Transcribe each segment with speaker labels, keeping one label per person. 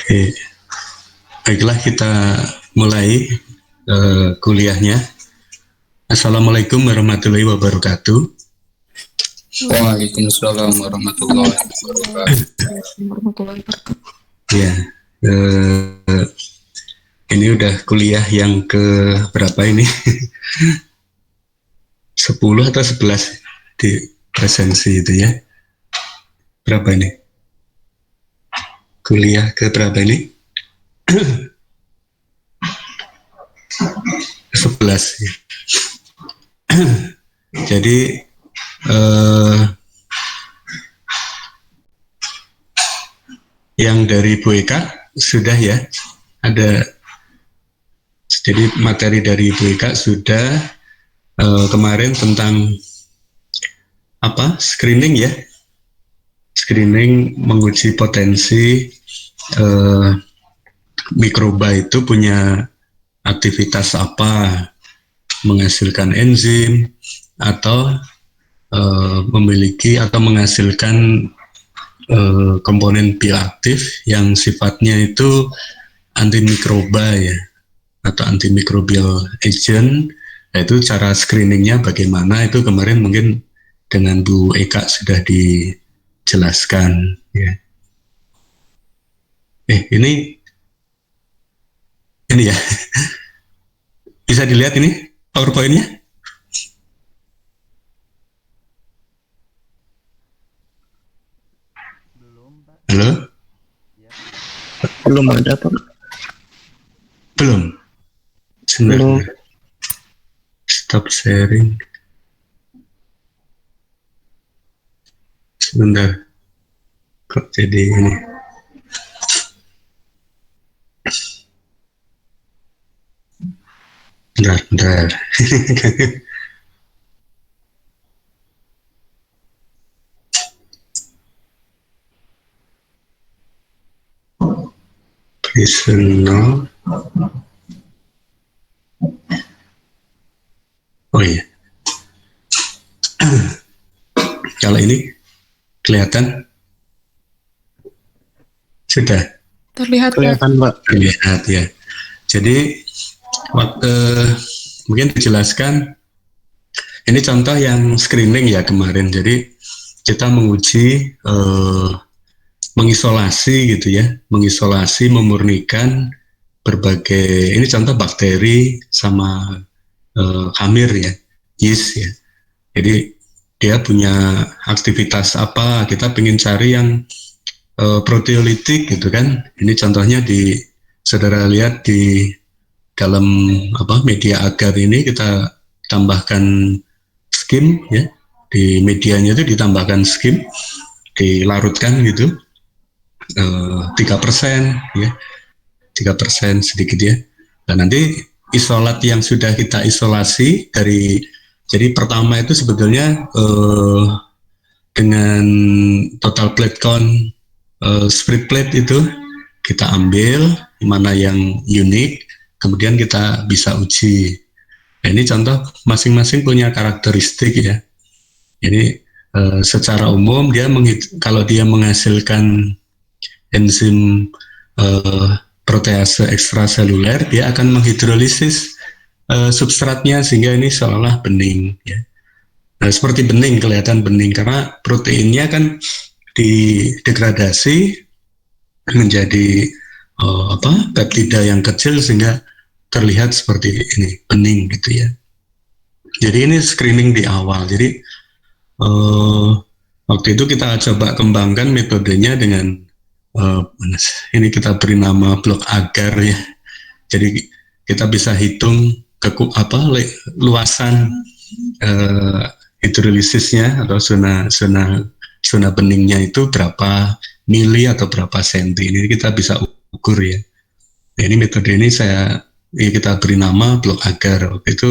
Speaker 1: Oke, baiklah kita mulai kuliahnya. Assalamualaikum warahmatullahi wabarakatuh.
Speaker 2: Waalaikumsalam warahmatullahi wabarakatuh.
Speaker 1: Ya, ini udah kuliah yang ke berapa ini? 10 atau 11 di presensi itu ya. Berapa ini? Kuliah ke berapa ini? 11 ya. Jadi yang dari Bu Eka sudah ya, ada. Jadi materi dari Bu Eka sudah kemarin tentang apa? Screening ya. Screening menguji potensi mikroba itu punya aktivitas apa, menghasilkan enzim atau memiliki atau menghasilkan komponen bioaktif yang sifatnya itu antimikroba ya, atau antimicrobial agent. Itu cara screeningnya bagaimana, itu kemarin mungkin dengan Bu Eka sudah dijelaskan ya. Ini ya bisa dilihat ini PowerPoint-nya. Halo?
Speaker 3: Belum ada, Pak.
Speaker 1: Belum. Sebentar. Stop sharing. Sebentar. Kok jadi ini? Bentar. Personal. Oh iya. Kalau ini kelihatan? Sudah?
Speaker 4: Terlihat,
Speaker 3: kelihatan, Pak.
Speaker 1: Terlihat ya. Jadi mungkin dijelaskan, ini contoh yang screening ya kemarin. Jadi kita menguji mengisolasi gitu ya, mengisolasi, memurnikan berbagai, ini contoh bakteri sama hamir ya, yeast ya. Jadi dia punya aktivitas apa, kita ingin cari yang proteolitik gitu kan. Ini contohnya saudara lihat di dalam media agar ini kita tambahkan skim ya, di medianya itu ditambahkan skim, dilarutkan gitu 3% ya, 3% sedikit ya. Dan nanti isolat yang sudah kita isolasi jadi pertama itu sebetulnya dengan total plate count spread plate itu kita ambil mana yang unik, kemudian kita bisa uji. Nah, ini contoh masing-masing punya karakteristik ya. Jadi secara umum kalau dia menghasilkan enzim protease ekstraseluler, dia akan menghidrolisis substratnya sehingga ini seolah bening ya. Nah, seperti bening, kelihatan bening karena proteinnya kan didegradasi menjadi peptida yang kecil sehingga terlihat seperti ini, bening gitu ya. Jadi ini screening di awal. Jadi waktu itu kita coba kembangkan metodenya dengan ini kita beri nama blok agar ya. Jadi kita bisa hitung luasan hidrolisisnya atau zona beningnya itu berapa mili atau berapa senti. Ini kita bisa ukur ya. Nah, ini metode ini kita beri nama blok agar. Waktu itu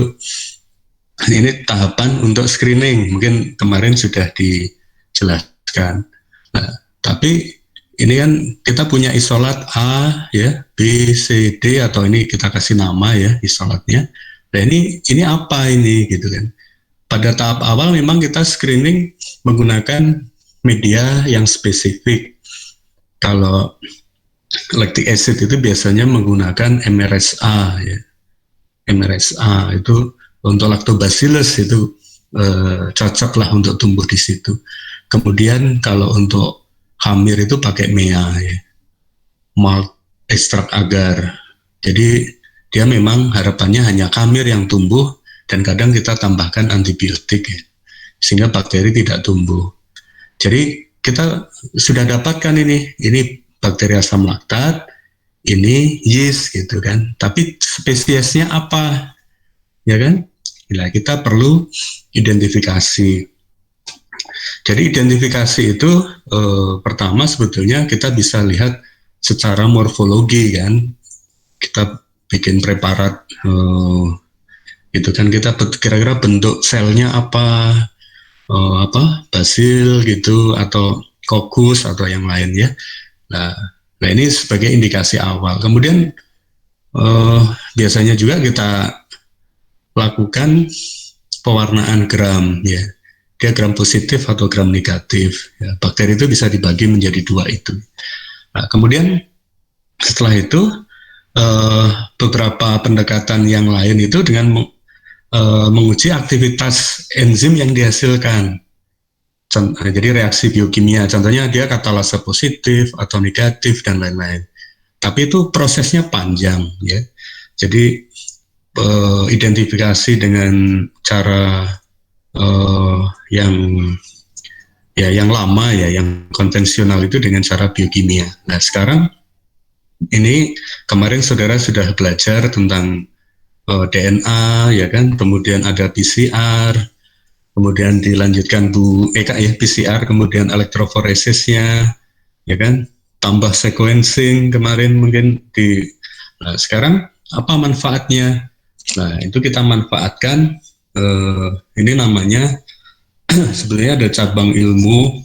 Speaker 1: ini tahapan untuk screening, mungkin kemarin sudah dijelaskan. Nah, tapi ini kan kita punya isolat A ya, B, C, D, atau ini kita kasih nama ya isolatnya. Nah, ini apa ini gitu kan. Pada tahap awal memang kita screening menggunakan media yang spesifik. Kalau lactic acid itu biasanya menggunakan MRSA ya. MRSA itu untuk lactobacillus itu cocok lah untuk tumbuh di situ. Kemudian kalau untuk khamir itu pakai MEA ya, malt extract agar. Jadi dia memang harapannya hanya khamir yang tumbuh dan kadang kita tambahkan antibiotik ya, sehingga bakteri tidak tumbuh. Jadi kita sudah dapatkan ini bakteri asam laktat, ini yeast gitu kan. Tapi spesiesnya apa, ya kan? Nah, kita perlu identifikasi. Jadi identifikasi itu pertama sebetulnya kita bisa lihat secara morfologi kan. Kita bikin preparat gitu kan, kita kira-kira bentuk selnya apa, basil gitu atau kokus atau yang lain ya. Nah ini sebagai indikasi awal. Kemudian biasanya juga kita lakukan pewarnaan gram ya. Dia gram positif atau gram negatif. Ya, bakteri itu bisa dibagi menjadi dua itu. Nah, kemudian setelah itu beberapa pendekatan yang lain itu dengan menguji aktivitas enzim yang dihasilkan. Jadi reaksi biokimia, contohnya dia katalase positif atau negatif dan lain-lain. Tapi itu prosesnya panjang ya. Jadi identifikasi dengan cara yang lama ya, yang konvensional itu dengan cara biokimia. Nah sekarang ini kemarin saudara sudah belajar tentang DNA ya kan, kemudian ada PCR, kemudian dilanjutkan Bu Eka ya PCR, kemudian elektroforesisnya ya kan, tambah sequencing kemarin mungkin di. Nah sekarang apa manfaatnya? Nah itu kita manfaatkan, ini namanya sebenarnya ada cabang ilmu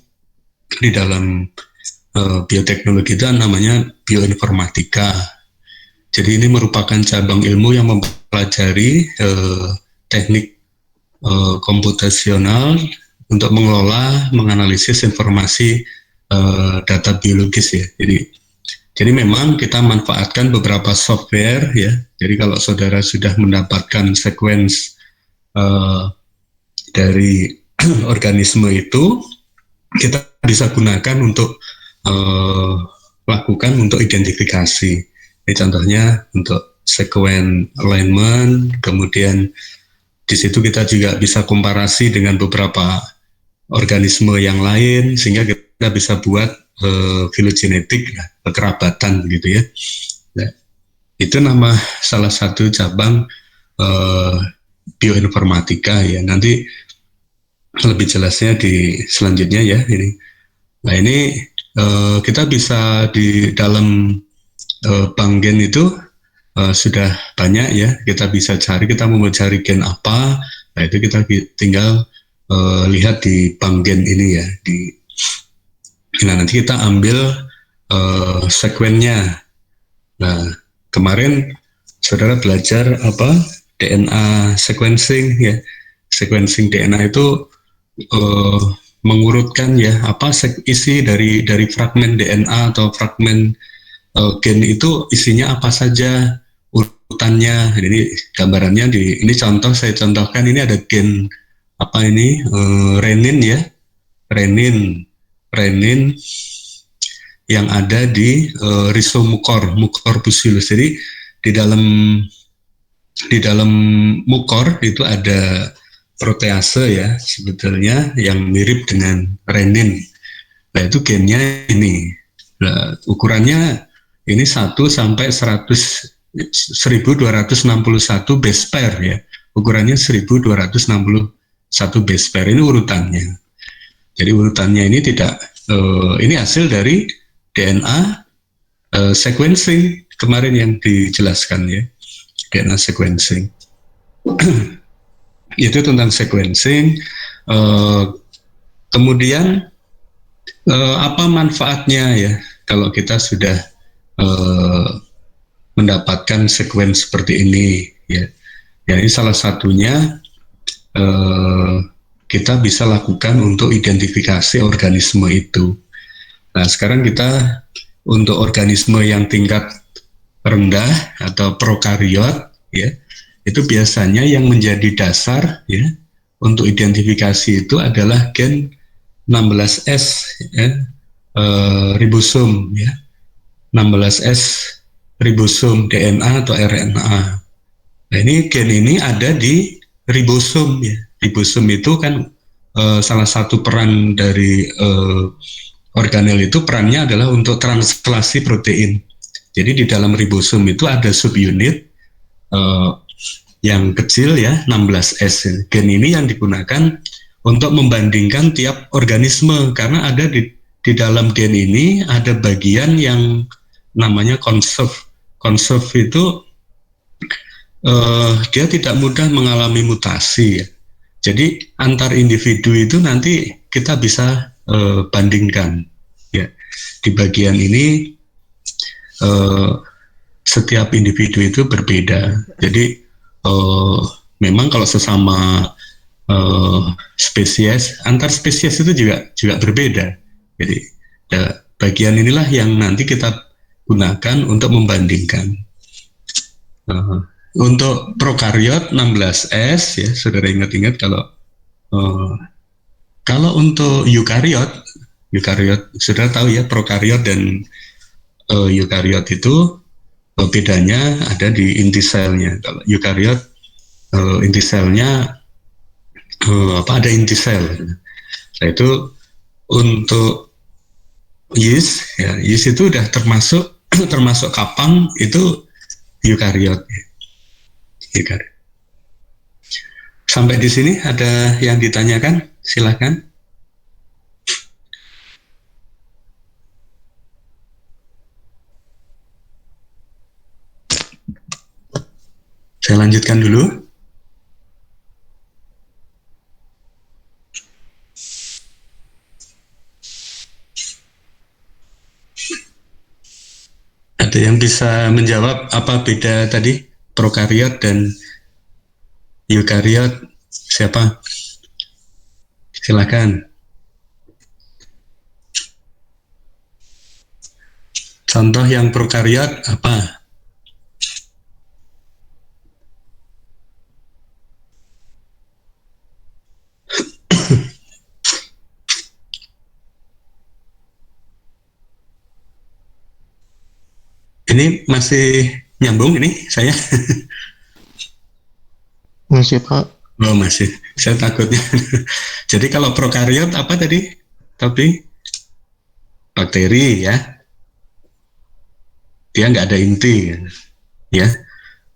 Speaker 1: di dalam bioteknologi itu namanya bioinformatika. Jadi ini merupakan cabang ilmu yang mempelajari teknik komputasional untuk mengelola, menganalisis informasi data biologis ya. Jadi memang kita manfaatkan beberapa software ya. Jadi kalau saudara sudah mendapatkan sequence dari organisme itu, kita bisa gunakan untuk lakukan untuk identifikasi. Ini contohnya untuk sequence alignment, kemudian di situ kita juga bisa komparasi dengan beberapa organisme yang lain, sehingga kita bisa buat filogenetik, kekerabatan gitu ya. Nah, itu nama salah satu cabang bioinformatika ya. Nanti lebih jelasnya di selanjutnya ya ini. Nah ini kita bisa di dalam bank gen itu sudah banyak ya, kita bisa cari, kita mau mencari gen apa, nah itu kita tinggal lihat di bank gen ini ya. Nah nanti kita ambil sekuennya. Nah kemarin saudara belajar apa, DNA sequencing ya. Sequencing DNA itu mengurutkan ya apa isi dari fragmen DNA atau fragmen gen itu isinya apa saja, urutannya. Ini gambarannya ini contoh, saya contohkan ini ada gen apa ini, renin ya, renin yang ada di rhizomukor bacillus. Jadi di dalam mukor itu ada protease ya sebetulnya yang mirip dengan renin. Nah itu gennya ini. Nah, ukurannya ini 1 sampai 1261 base pair ya. Ukurannya 1261 base pair, ini urutannya. Jadi urutannya ini tidak ini hasil dari DNA sequencing kemarin yang dijelaskan ya. DNA sequencing. Itu tentang sequencing. Kemudian apa manfaatnya ya kalau kita sudah mendapatkan sequence seperti ini ya. Ini salah satunya kita bisa lakukan untuk identifikasi organisme itu. Nah sekarang kita untuk organisme yang tingkat rendah atau prokariot, ya, itu biasanya yang menjadi dasar, ya, untuk identifikasi itu adalah gen 16S, ya, ribosom, ya, 16S ribosom DNA atau RNA. Nah, ini gen ini ada di ribosom, ya. Ribosom itu kan salah satu peran dari organel itu, perannya adalah untuk translasi protein. Jadi di dalam ribosom itu ada subunit yang kecil, ya, 16S. Gen ini yang digunakan untuk membandingkan tiap organisme, karena ada di dalam gen ini ada bagian yang namanya konserv. Konserv itu dia tidak mudah mengalami mutasi, ya. Jadi antar individu itu nanti kita bisa bandingkan, ya. Di bagian ini setiap individu itu berbeda. Jadi memang kalau sesama spesies, antar spesies itu juga berbeda. Jadi bagian inilah yang nanti kita gunakan untuk membandingkan. Untuk prokariot 16S, ya, saudara ingat-ingat kalau untuk eukariot saudara tahu, ya, prokariot dan eukariot itu bedanya ada di inti selnya. Kalau eukariot inti selnya ada inti sel. Nah, itu untuk yeast, ya, yeast itu udah termasuk kapang, itu eukariot. Sampai di sini ada yang ditanyakan? Silakan. Saya lanjutkan dulu. Ada yang bisa menjawab apa beda tadi prokariot dan eukariot? Siapa? Silakan. Contoh yang prokariot apa? Ini masih nyambung ini saya?
Speaker 2: Masih, Pak.
Speaker 1: Oh, masih. Saya takutnya. Jadi kalau prokariot apa tadi? Tapi bakteri, ya. Dia nggak ada inti, ya.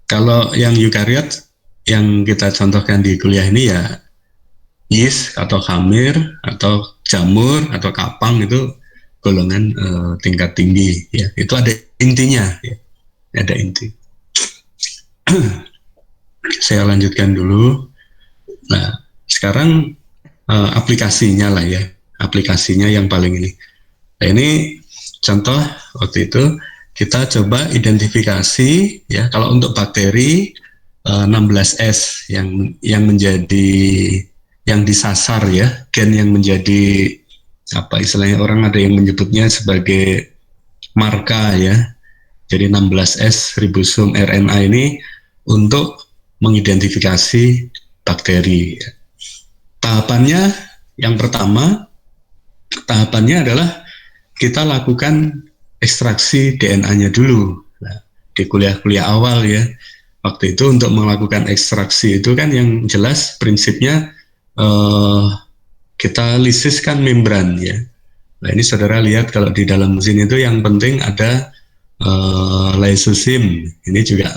Speaker 1: Kalau yang eukariot yang kita contohkan di kuliah ini, ya, yeast atau khamir atau jamur atau kapang, itu golongan tingkat tinggi, ya. Itu ada intinya, ya. Ada inti. Saya lanjutkan dulu. Nah, sekarang aplikasinya lah, ya. Aplikasinya yang paling ini. Nah, ini contoh waktu itu kita coba identifikasi, ya, kalau untuk bakteri 16S yang menjadi yang disasar, ya, gen yang menjadi apa istilahnya, orang ada yang menyebutnya sebagai marka, ya. Jadi 16S ribosom RNA ini untuk mengidentifikasi bakteri. Tahapannya yang pertama, tahapannya adalah kita lakukan ekstraksi DNA-nya dulu. Nah, di kuliah-kuliah awal, ya, waktu itu untuk melakukan ekstraksi itu kan yang jelas prinsipnya kita lisiskan membran, ya. Nah, ini saudara lihat kalau di dalam mesin itu yang penting ada lysosim. Ini juga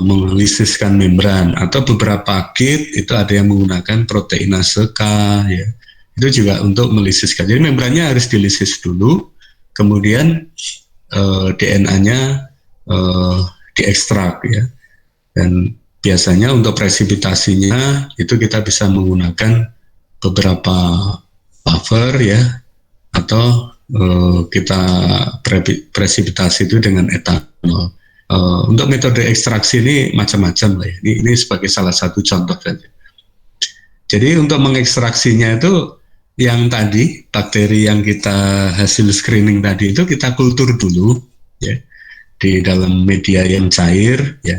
Speaker 1: melisiskan membran, atau beberapa kit itu ada yang menggunakan proteinase K, ya. Itu juga untuk melisiskan. Jadi membrannya harus dilisis dulu, kemudian DNA-nya diekstrak, ya. Dan biasanya untuk presipitasinya itu kita bisa menggunakan beberapa buffer, ya, atau kita presipitasi itu dengan etanol. Untuk metode ekstraksi ini macam-macam lah, ya. Ini sebagai salah satu contoh saja. Jadi untuk mengekstraksinya itu yang tadi bakteri yang kita hasil screening tadi itu kita kultur dulu ya di dalam media yang cair ya,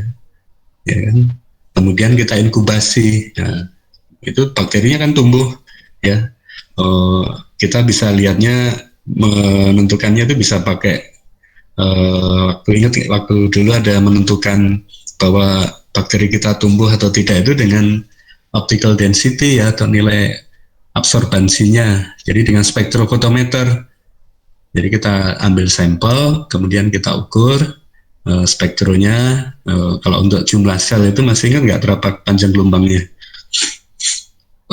Speaker 1: ya kan? Kemudian kita inkubasi. Nah, itu bakterinya kan tumbuh ya. Kita bisa lihatnya menentukannya itu bisa pakai waktu dulu ada menentukan bahwa bakteri kita tumbuh atau tidak itu dengan optical density ya, atau nilai absorbansinya. Jadi dengan spektrofotometer. Jadi kita ambil sampel, kemudian kita ukur spektronya. Kalau untuk jumlah sel itu masih ingat nggak berapa panjang gelombangnya?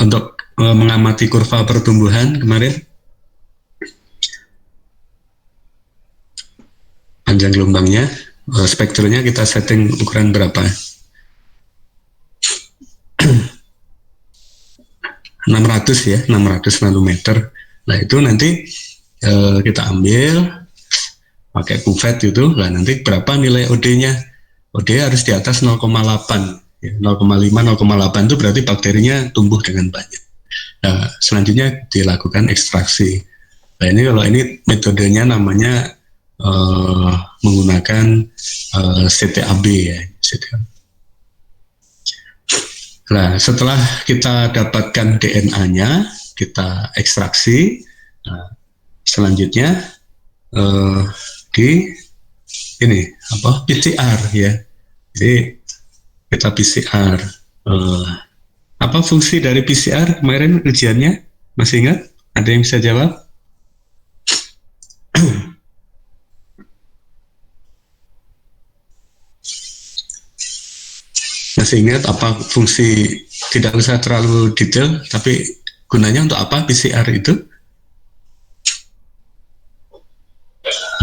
Speaker 1: Untuk mengamati kurva pertumbuhan kemarin, panjang gelombangnya, spektronya kita setting ukuran berapa? 600 ya, 600 nanometer. Nah itu nanti kita ambil pakai kuvet itu, lah nanti berapa nilai OD-nya? OD harus di atas 0,8, ya, 0,5, 0,8 itu berarti bakterinya tumbuh dengan banyak. Nah, selanjutnya dilakukan ekstraksi. Nah ini kalau ini metodenya namanya menggunakan CTAB ya. CTAB. Nah, setelah kita dapatkan DNA-nya, kita ekstraksi. Nah, selanjutnya di ini apa PCR ya. Jadi kita PCR. Apa fungsi dari PCR kemarin ujiannya? Masih ingat? Ada yang bisa jawab? Masih ingat apa fungsi? Tidak usah terlalu detail, tapi gunanya untuk apa PCR itu?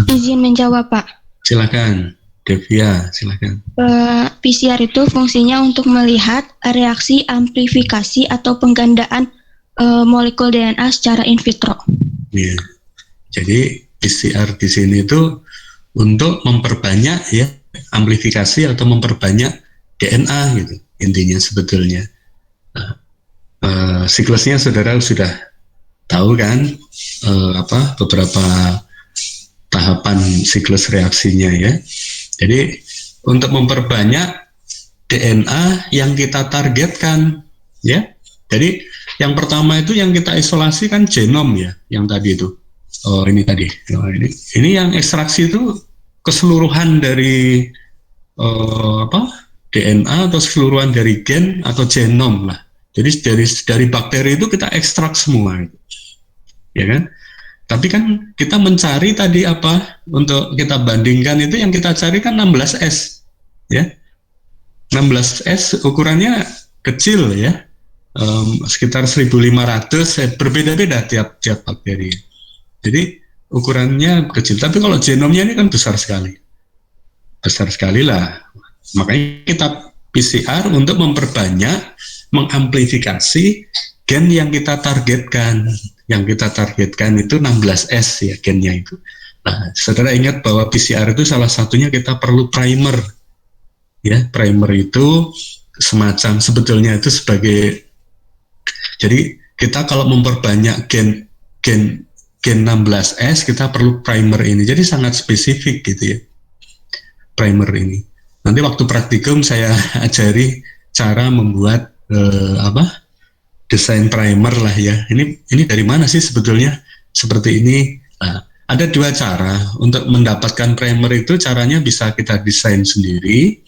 Speaker 2: Izin menjawab, Pak.
Speaker 1: Silakan, Devia, silakan.
Speaker 2: PCR itu fungsinya untuk melihat reaksi amplifikasi atau penggandaan molekul DNA secara in vitro.
Speaker 1: Ya. Jadi PCR di sini itu untuk memperbanyak ya amplifikasi atau memperbanyak DNA gitu intinya sebetulnya. Nah, siklusnya saudara sudah tahu kan apa beberapa tahapan siklus reaksinya ya. Jadi untuk memperbanyak DNA yang kita targetkan ya. Jadi yang pertama itu yang kita isolasi kan genom ya, yang tadi itu. Oh ini tadi. Oh, ini yang ekstraksi itu keseluruhan dari apa? DNA atau keseluruhan dari gen atau genom lah. Jadi dari bakteri itu kita ekstrak semua, ya kan? Tapi kan kita mencari tadi apa untuk kita bandingkan itu yang kita cari kan 16S, ya. 16S ukurannya kecil ya, sekitar 1.500, berbeda-beda tiap bakteri. Jadi ukurannya kecil. Tapi kalau genomnya ini kan besar sekali lah. Makanya kita PCR untuk memperbanyak, mengamplifikasi gen yang kita targetkan. Yang kita targetkan itu 16S ya gennya itu. Nah, saudara ingat bahwa PCR itu salah satunya kita perlu primer. Ya, primer itu semacam sebetulnya itu sebagai, jadi kita kalau memperbanyak gen 16S kita perlu primer ini. Jadi sangat spesifik gitu ya. Primer ini. Nanti waktu praktikum saya ajari cara membuat desain primer lah ya. Ini dari mana sih sebetulnya seperti ini? Nah, ada dua cara untuk mendapatkan primer itu. Caranya bisa kita desain sendiri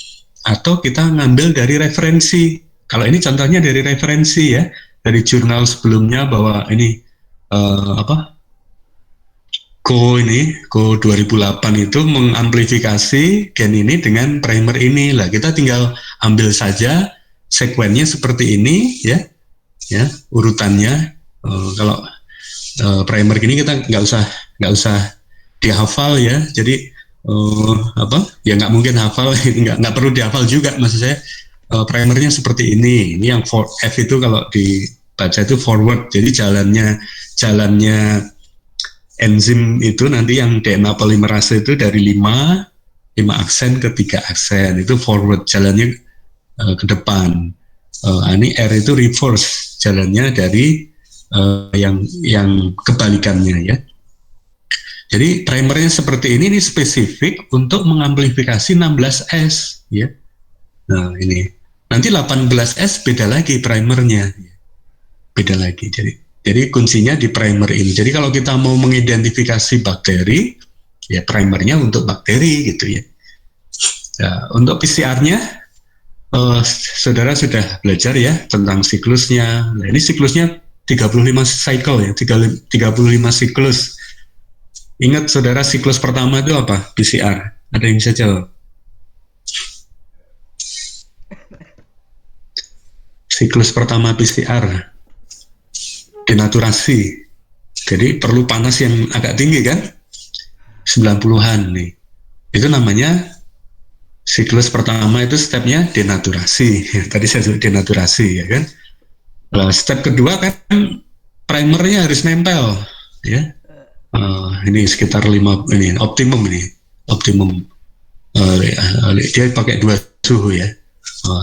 Speaker 1: atau kita ngambil dari referensi. Kalau ini contohnya dari referensi ya, dari jurnal sebelumnya bahwa ini Co 2008 itu mengamplifikasi gen ini dengan primer ini lah. Kita tinggal ambil saja sekuennya seperti ini ya urutannya. Kalau primer gini kita nggak usah dihafal ya. Jadi ya nggak mungkin hafal, nggak perlu dihafal juga maksud saya. Primernya seperti ini. Ini yang F itu kalau dibaca itu forward. Jadi jalannya enzim itu nanti yang DNA polimerase itu dari 5 aksen ke 3 aksen itu forward, jalannya ke depan. Ini R itu reverse, jalannya dari yang kebalikannya ya. Jadi primernya seperti ini spesifik untuk mengamplifikasi 16S ya. Nah ini nanti 18S beda lagi primernya, beda lagi. Jadi kuncinya di primer ini. Jadi kalau kita mau mengidentifikasi bakteri, ya primernya untuk bakteri gitu ya. Nah, untuk PCR-nya, saudara sudah belajar ya tentang siklusnya. Nah, ini siklusnya 35 cycle ya, 35 siklus. Ingat saudara siklus pertama itu apa? PCR. Ada yang bisa jawab? Siklus pertama PCR, denaturasi. Jadi perlu panas yang agak tinggi kan? 90-an nih. Itu namanya siklus pertama, itu stepnya denaturasi. Tadi saya sebut denaturasi ya kan. Nah, step kedua kan primernya harus nempel ya. Ini sekitar 5 ini optimum dia pakai 2 suhu ya,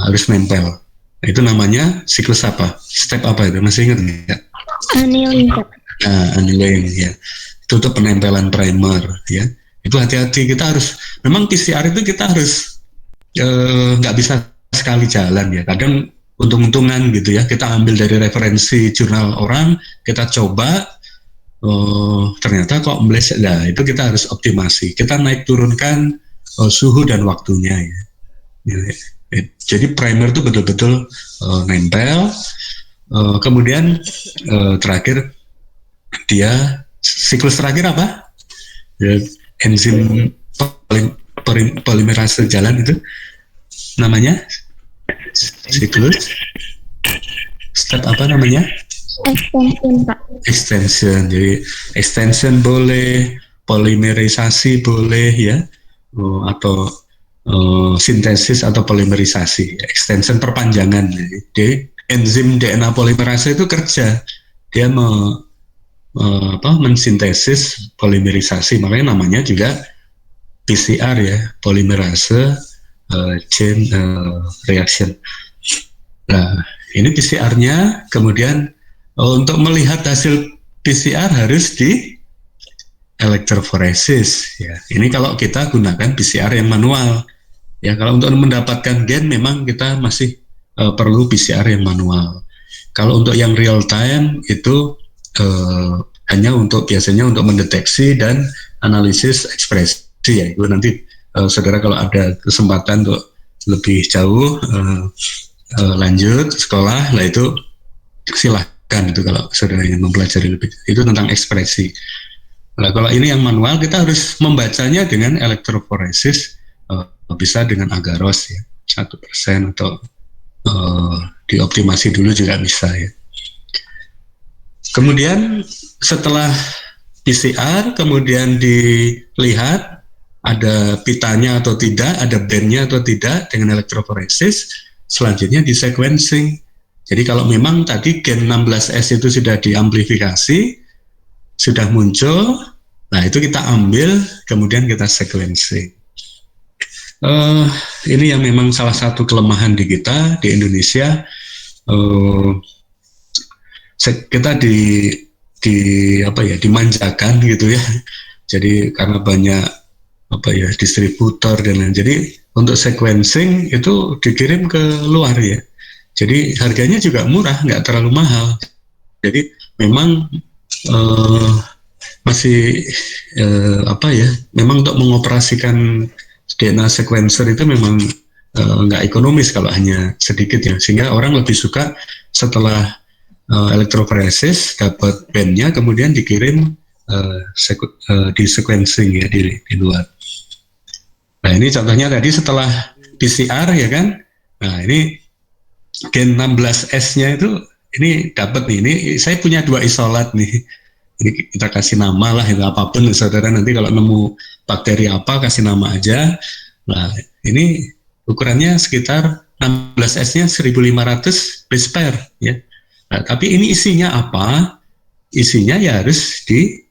Speaker 1: harus nempel. Itu namanya siklus apa? Step apa itu? Masih ingat nggak?
Speaker 2: Annealing.
Speaker 1: Annealing ya. Itu untuk penempelan primer ya. Itu hati-hati, kita harus, memang PCR itu kita harus nggak bisa sekali jalan ya. Kadang untung-untungan gitu ya. Kita ambil dari referensi jurnal orang, kita coba. Ternyata kok meleset, nah itu kita harus optimasi, kita naik turunkan suhu dan waktunya ya. Jadi primer itu betul-betul nempel, kemudian terakhir dia siklus terakhir apa? Ya, enzim polimerase jalan itu namanya siklus step apa namanya?
Speaker 2: Extension, Pak.
Speaker 1: Extension. Jadi extension boleh, polimerisasi boleh ya, atau sintesis atau polimerisasi. Extension perpanjangan. Jadi enzim DNA polimerase itu kerja, dia mensintesis polimerisasi. Makanya namanya juga PCR ya, polimerase chain reaction. Nah, ini PCR-nya. Kemudian untuk melihat hasil PCR harus di elektroforesis ya. Ini kalau kita gunakan PCR yang manual ya. Kalau untuk mendapatkan gen memang kita masih perlu PCR yang manual. Kalau untuk yang real time itu hanya biasanya untuk mendeteksi dan analisis ekspresi ya. Itu nanti saudara kalau ada kesempatan untuk lebih jauh lanjut sekolah lah, itu silahkan itu kalau saudara ingin mempelajari lebih, itu tentang ekspresi. Nah, kalau ini yang manual kita harus membacanya dengan elektroforesis, bisa dengan agaros ya, 1% atau dioptimasi dulu juga bisa ya. Kemudian setelah PCR kemudian dilihat ada pitanya atau tidak, ada bandnya atau tidak dengan elektroforesis, selanjutnya di sequencing. Jadi kalau memang tadi gen 16S itu sudah diamplifikasi, sudah muncul, nah itu kita ambil, kemudian kita sequencing. Ini yang memang salah satu kelemahan di kita, di Indonesia. Kita dimanjakan gitu ya. Jadi karena banyak distributor dan lain. Jadi untuk sequencing itu dikirim ke luar ya. Jadi harganya juga murah, nggak terlalu mahal. Jadi memang memang untuk mengoperasikan DNA sequencer itu memang nggak ekonomis kalau hanya sedikit ya. Sehingga orang lebih suka setelah elektroforesis dapat bandnya, kemudian dikirim di sequencing ya di luar. Nah ini contohnya tadi setelah PCR ya kan. Nah ini gen 16S-nya itu ini dapat nih. Ini saya punya 2 isolat nih. Ini kita kasih nama lah, itu apapun saudara nanti kalau nemu bakteri apa kasih nama aja. Nah ini ukurannya sekitar 16S-nya 1500 base pair ya. Nah, tapi ini isinya apa? Isinya ya harus di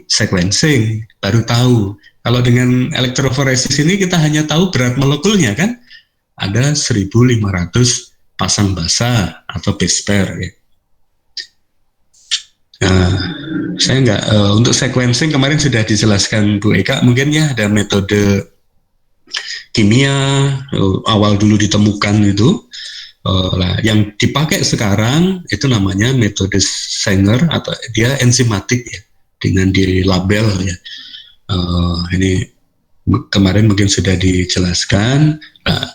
Speaker 1: sequencing baru tahu. Kalau dengan elektroforesis ini kita hanya tahu berat molekulnya kan. Ada 1.500 pasang basah atau base pair ya. Nah, saya nggak untuk sequencing kemarin sudah dijelaskan Bu Eka, mungkin ya ada metode kimia awal dulu ditemukan itu. Nah, yang dipakai sekarang itu namanya metode Sanger atau dia enzimatik ya, dengan dilabel ya. Ini kemarin mungkin sudah dijelaskan. Nah,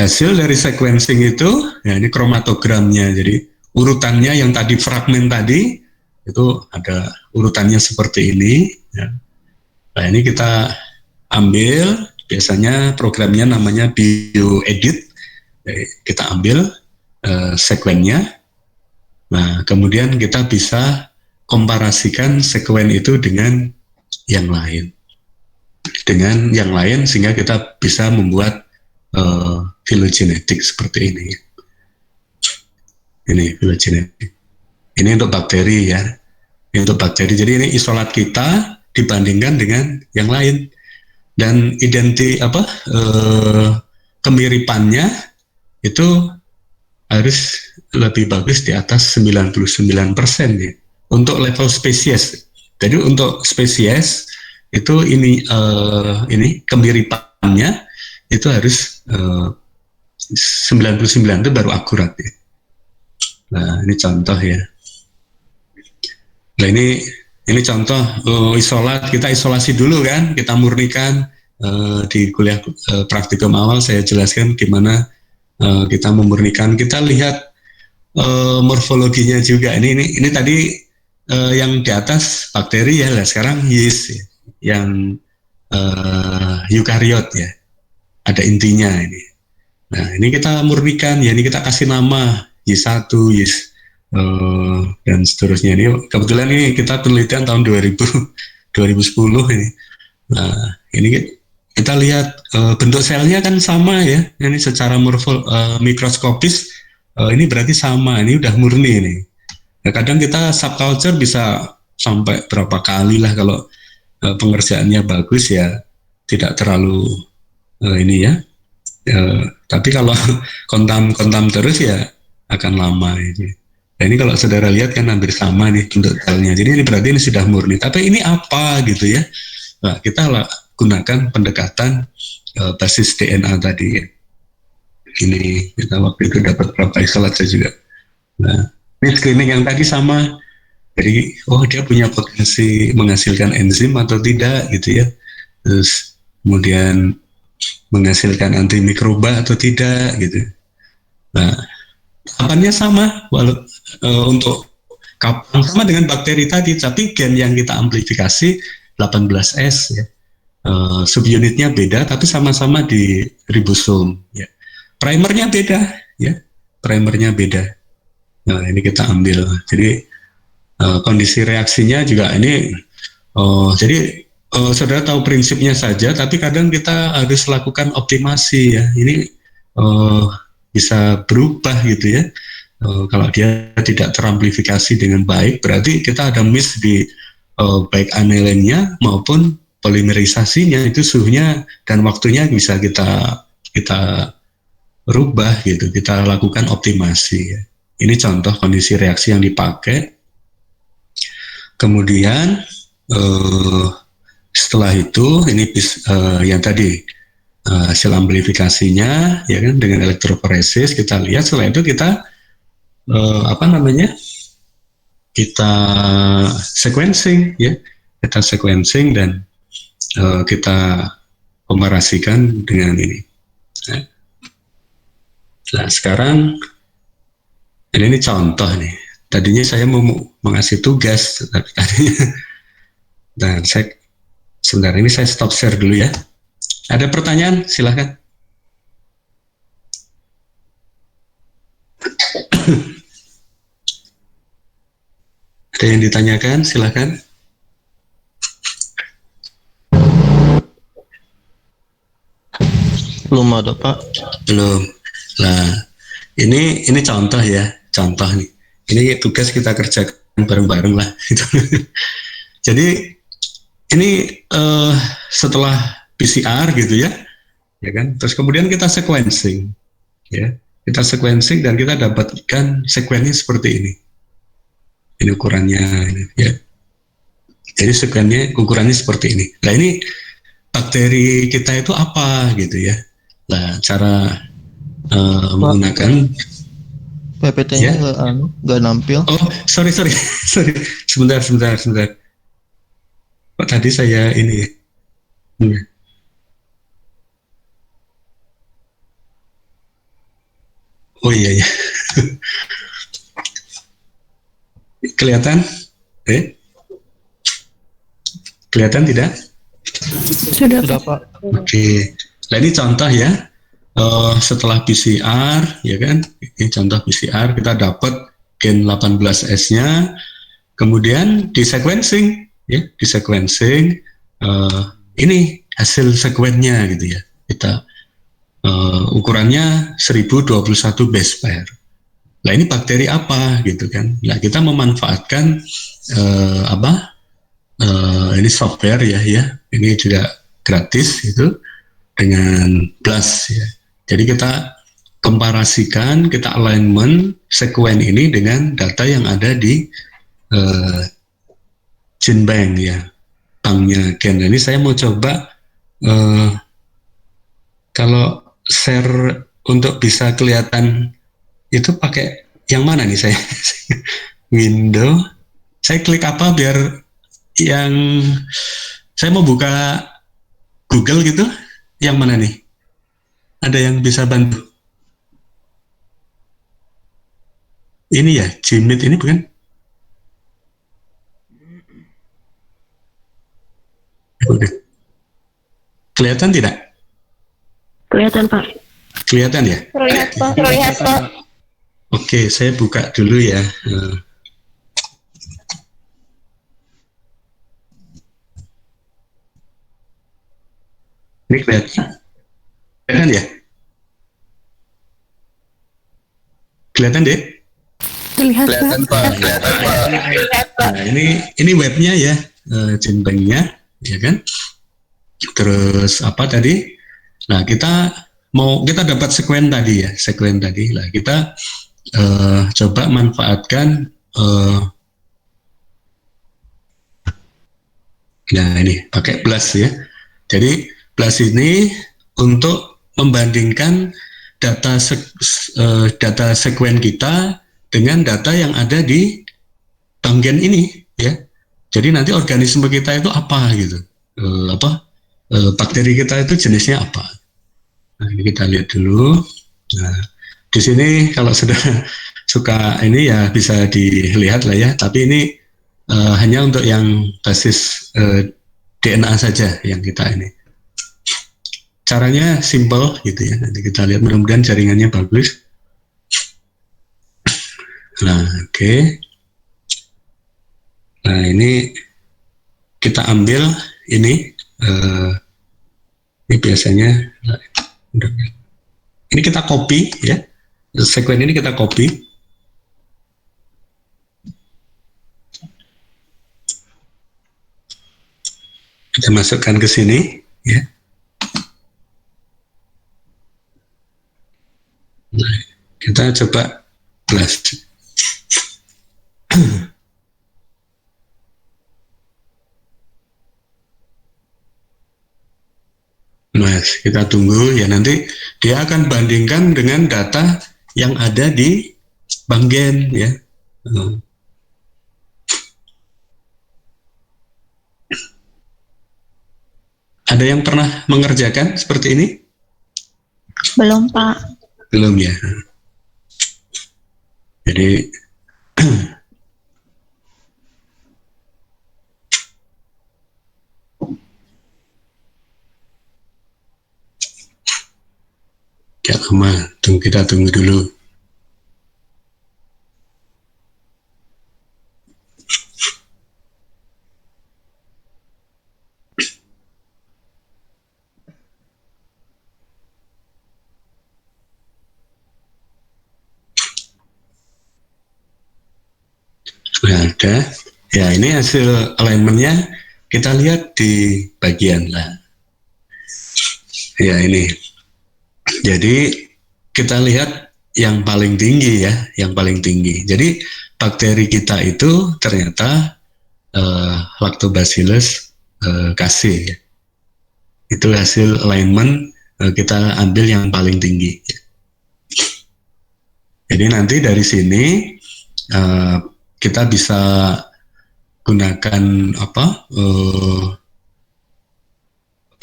Speaker 1: hasil dari sequencing itu, ya ini kromatogramnya. Jadi urutannya yang tadi fragmen tadi itu ada urutannya seperti ini. Ya. Nah ini kita ambil, biasanya programnya namanya bioedit. Jadi, kita ambil sekuennya. Nah kemudian kita bisa komparasikan sekuen itu dengan yang lain. Dengan yang lain sehingga kita bisa membuat filogenetik seperti ini. Ini filogenetik. Ini untuk bakteri ya. Ini untuk bakteri. Jadi ini isolat kita dibandingkan dengan yang lain. Dan kemiripannya itu harus lebih bagus di atas 99% ya. Untuk level spesies. Jadi untuk spesies itu ini kemiripannya itu harus 99 itu baru akurat ya. Nah ini contoh ya. Nah ini contoh isolat, kita isolasi dulu kan, kita murnikan. Di kuliah praktikum awal saya jelaskan gimana kita memurnikan. Kita lihat morfologinya juga. Ini tadi yang di atas bakteri ya, sekarang yeast ya, yang eukariot ya, ada intinya ini. Nah ini kita murnikan ya, ini kita kasih nama Y1, yeast dan seterusnya. Ini kebetulan ini kita penelitian tahun 2010 ini. Nah ini kita lihat bentuk selnya kan sama ya, ini secara mikroskopis ini berarti sama, ini udah murni ini. Nah, kadang kita subculture bisa sampai berapa kali lah kalau pengerjaannya bagus ya, tidak terlalu ini ya. Tapi kalau kontam terus ya akan lama ini. Nah, ini kalau saudara lihat kan hampir sama nih bentuk selnya. Jadi ini berarti ini sudah murni. Tapi ini apa gitu ya? Nah, kita gunakan pendekatan basis DNA tadi ya. Ini kita waktu itu dapat berapa isolat saya juga. Nah, ini screening yang tadi sama. Jadi, dia punya potensi menghasilkan enzim atau tidak gitu ya. Terus kemudian menghasilkan antimikroba atau tidak gitu. Nah, tahapannya sama untuk kapan sama dengan bakteri tadi, tapi gen yang kita amplifikasi 18S ya. Subunitnya beda tapi sama-sama di ribosom ya. Primernya beda ya. Primernya beda. Nah, ini kita ambil. Jadi kondisi reaksinya juga ini jadi saudara tahu prinsipnya saja, tapi kadang kita harus lakukan optimasi ya. Ini bisa berubah gitu ya. Kalau dia tidak teramplifikasi dengan baik, berarti kita ada miss di baik anilinnya maupun polimerisasinya, itu suhunya dan waktunya bisa kita rubah gitu, kita lakukan optimasi ya. Ini contoh kondisi reaksi yang dipakai. Kemudian setelah itu ini yang tadi hasil amplifikasinya ya kan, dengan elektroforesis kita lihat. Setelah itu kita kita sequencing ya, kita sequencing dan kita komparasikan dengan ini. Nah sekarang ini contoh nih. Tadinya saya mau mengasih tugas, tapi tadinya, dan sebentar ini saya stop share dulu ya. Ada pertanyaan? Silahkan. Ada yang ditanyakan? Silahkan.
Speaker 3: Belum ada Pak.
Speaker 1: Belum. Nah, ini contoh ya, contoh nih. Ini tugas kita kerjakan bareng-bareng lah. Jadi ini setelah PCR gitu ya kan. Terus kemudian kita sequencing, ya. Kita sequencing dan kita dapatkan sekuennya seperti ini. Ini ukurannya, ya. Jadi sebenarnya ukurannya seperti ini. Nah ini bakteri kita itu apa gitu ya. Nah cara menggunakan
Speaker 3: PPT-nya
Speaker 1: ya.
Speaker 3: nggak nampil.
Speaker 1: Oh sorry sorry. Sebentar. Kok tadi saya ini. Oh iya. Kelihatan? Kelihatan tidak?
Speaker 2: Sudah,
Speaker 3: Pak.
Speaker 1: Oke. Nah ini contoh ya. Setelah PCR, ya kan? Ini contoh PCR, kita dapat gen 18S-nya, kemudian di sequencing, ya, di sequencing. Ini hasil sekuennya gitu ya. Kita ukurannya 1021 base pair. Nah ini bakteri apa gitu kan? Nah kita memanfaatkan ini software ya. Ini juga gratis itu dengan BLAST ya. Jadi kita komparasikan, kita alignment sekuen ini dengan data yang ada di GenBank ya, banknya gen. Ini saya mau coba kalau share untuk bisa kelihatan itu pakai yang mana nih saya? Window. Saya klik apa biar yang saya mau buka Google gitu? Yang mana nih? Ada yang bisa bantu? Ini ya, Gmeet ini bukan? Kelihatan tidak?
Speaker 2: kelihatan Pak.
Speaker 1: Kelihatan ya?
Speaker 2: Terlihat Pak.
Speaker 1: Oke, saya buka dulu ya. Ini kelihatan? Kelihatan ya? Kelihatan deh?
Speaker 4: Kelihatan Pak.
Speaker 1: Nah, ini webnya ya, GenBank-nya, ya kan? Terus apa tadi? Nah, kita dapat sekuen tadi ya, sekuen tadi. Lah kita coba manfaatkan nah ini pakai BLAST ya. Jadi BLAST ini untuk membandingkan data sekuen kita dengan data yang ada di bank gen ini ya. Jadi nanti organisme kita itu apa gitu, bakteri kita itu jenisnya apa. Nah ini kita lihat dulu. Nah di sini kalau sudah suka ini ya bisa dilihat lah ya. Tapi ini hanya untuk yang basis DNA saja yang kita ini. Caranya simple gitu ya. Nanti kita lihat, mudah-mudahan jaringannya bagus. Nah, oke. Nah, ini kita ambil ini biasanya ini kita copy ya. Sekuen ini kita copy. Kita masukkan ke sini ya. Nah, kita coba BLAST. Mas, kita tunggu ya, nanti dia akan bandingkan dengan data yang ada di bank gen ya. Ada yang pernah mengerjakan seperti ini?
Speaker 2: Belum Pak.
Speaker 1: Belum ya. Jadi ya lama, kita tunggu dulu. Sudah ada. Ya ini hasil alignmentnya, kita lihat di bagian lah. Ya ini. Jadi kita lihat yang paling tinggi ya, yang paling tinggi. Jadi bakteri kita itu ternyata Lactobacillus casei. Itu hasil alignment kita ambil yang paling tinggi. Jadi nanti dari sini kita bisa gunakan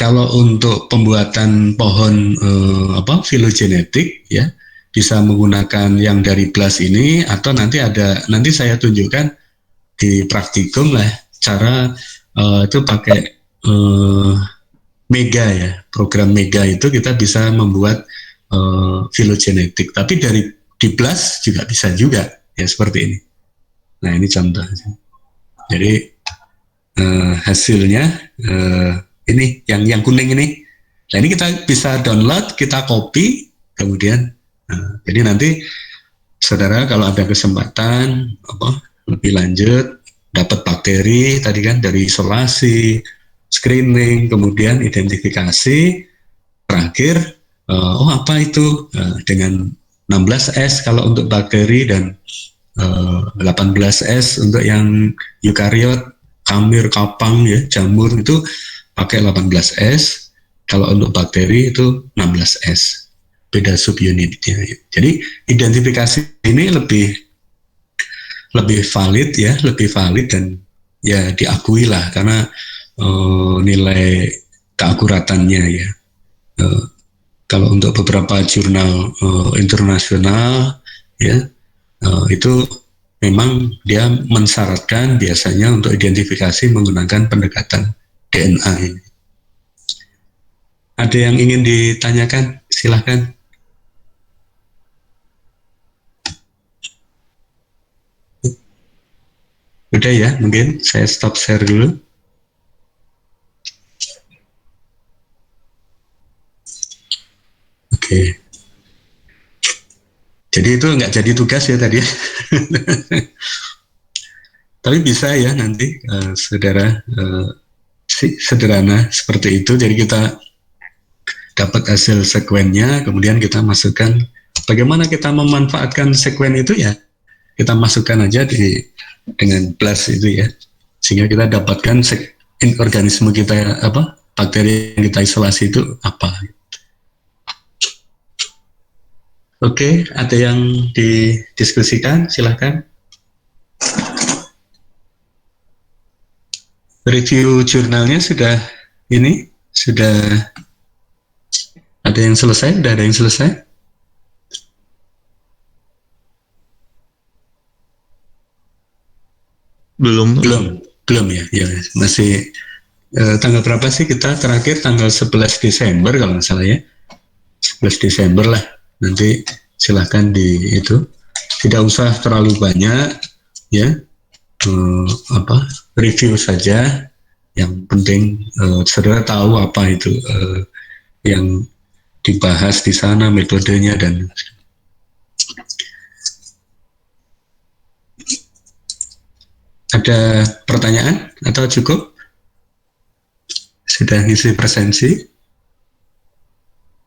Speaker 1: kalau untuk pembuatan pohon filogenetik ya, bisa menggunakan yang dari BLAST ini, atau nanti saya tunjukkan di praktikum lah cara itu pakai Mega ya, program Mega itu kita bisa membuat filogenetik, tapi di BLAST juga bisa juga ya, seperti ini. Nah, ini contoh. Jadi hasilnya ini yang kuning ini. Nah, ini kita bisa download, kita copy, kemudian jadi nanti saudara kalau ada kesempatan lebih lanjut, dapat bakteri tadi kan, dari isolasi, screening, kemudian identifikasi, terakhir apa itu dengan 16S kalau untuk bakteri dan 18S untuk yang eukariot, kamir, kapang ya, jamur itu pakai 18S. Kalau untuk bakteri itu 16S, beda subunitnya. Jadi identifikasi ini lebih valid ya, lebih valid dan ya diakui lah karena nilai keakuratannya ya. Kalau untuk beberapa jurnal internasional ya, itu memang dia mensyaratkan biasanya untuk identifikasi menggunakan pendekatan DNA ini. Ada yang ingin ditanyakan? Silahkan. Udah ya, mungkin saya stop share dulu. Oke. Jadi itu nggak jadi tugas ya tadi. Tapi bisa ya nanti saudara sederhana seperti itu. Jadi kita dapat hasil sekuennya, kemudian kita masukkan. Bagaimana kita memanfaatkan sekuen itu ya? Kita masukkan aja dengan BLAST itu ya, sehingga kita dapatkan organisme kita bakteri yang kita isolasi itu apa. Oke, ada yang didiskusikan? Silahkan. Review jurnalnya sudah ada yang selesai? Sudah ada yang selesai?
Speaker 3: Belum
Speaker 1: ya, masih tanggal berapa sih kita terakhir? Tanggal 11 Desember kalau nggak salah ya, 11 Desember lah. Nanti silahkan itu tidak usah terlalu banyak ya, review saja. Yang penting saudara tahu apa itu yang dibahas di sana, metodenya dan ada pertanyaan atau cukup? Sudah ngisi presensi?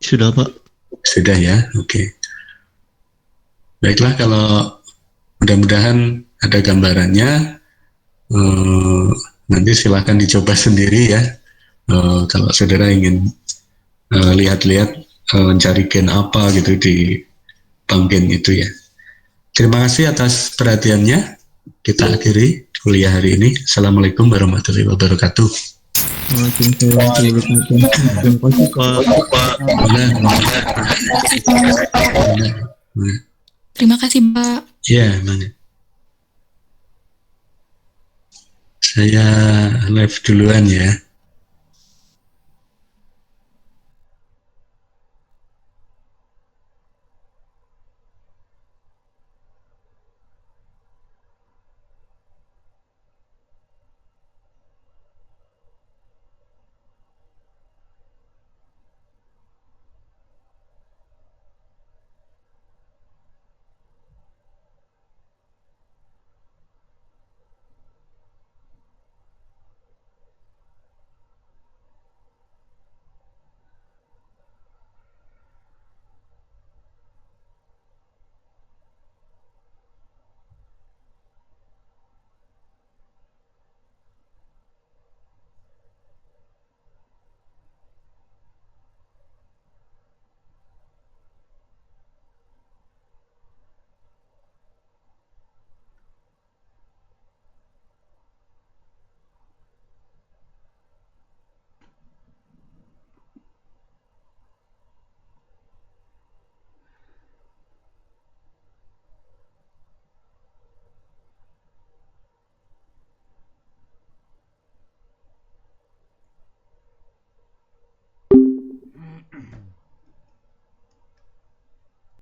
Speaker 3: Sudah, Pak.
Speaker 1: Sudah ya, oke. Baiklah, kalau mudah-mudahan ada gambarannya, nanti silahkan dicoba sendiri ya. Kalau saudara ingin lihat-lihat mencari gen apa gitu di bank gen itu ya. Terima kasih atas perhatiannya. Kita akhiri kuliah hari ini. Assalamualaikum warahmatullahi wabarakatuh.
Speaker 3: Waalaikumsalam. Terima kasih, Pak.
Speaker 4: Terima kasih, Pak.
Speaker 1: Ya, mana? Saya live duluan ya.